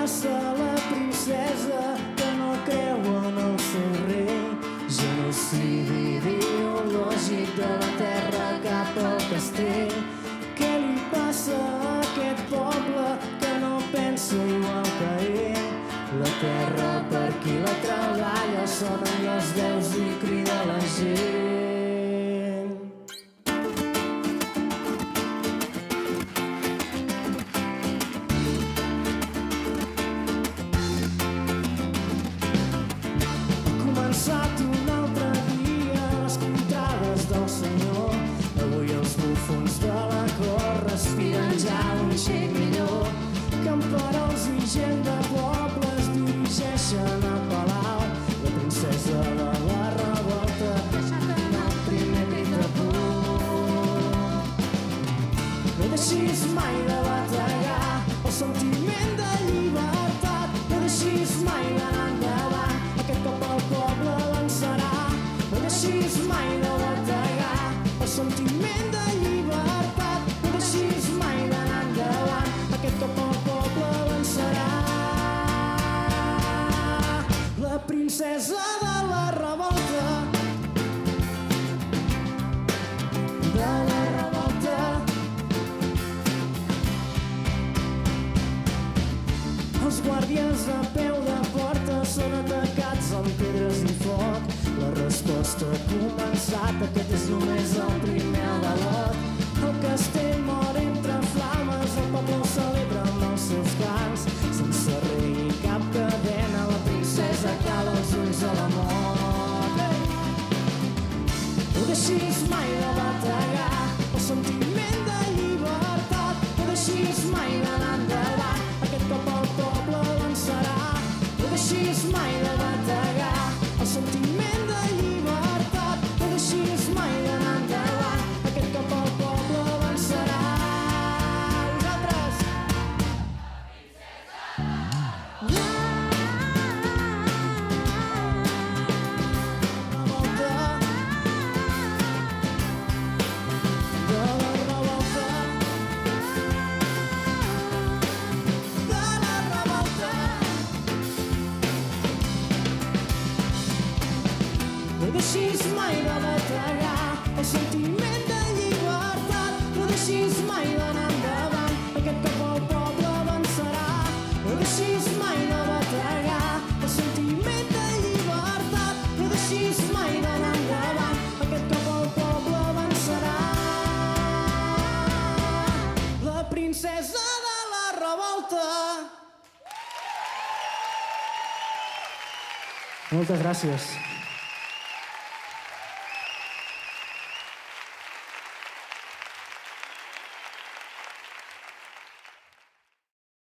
passa la princesa que no creu en el seu rei? Genocidi ideològic de la terra cap al castell. Què li passa a aquest poble que no pensa igual que ell? La terra per qui la treballa sonen les veus i crida la gent. Començat un altre dia a les contrades del Senyor. Avui els bufons de la cort respiren ja un xic millor. Camperols i gent de poble es dirigeixen a palau. La princesa de la revolta en el primer crit de punt. No deixis mai de bategar el sentiment de llibertat. No deixis mai d'anar endavant, aquest cop el poble vencerà. No deixis mai de bategar el sentiment de llibertat. No deixis mai d'anar endavant, aquest cop el poble vencerà. La princesa de la revolta, de la revolta. Els guàrdies a peu de porta són atacats amb pedres i foc. La resposta ha començat, aquest és només el primer avalot. El castell mor entre flames, el poble ho celebra amb els seus cants. Sense rei ni cap cadena, la princesa cala els ulls a la mort. No deixis mai de bategar el sentiment de llibertat. No deixis mai d'anar endavant, aquest cop el poble vencerà. No deixis mai de bategar el sentiment de llibertat. No deixis mai d'anar endavant, aquest cop el poble vencerà. Vosaltres! No deixis mai de bategar el sentiment de llibertat. No deixis mai d'anar endavant, aquest cop el poble vencerà. No deixis mai de bategar el sentiment de llibertat. No deixis mai d'anar endavant, aquest cop el poble vencerà. La princesa de la revolta. Moltes gràcies.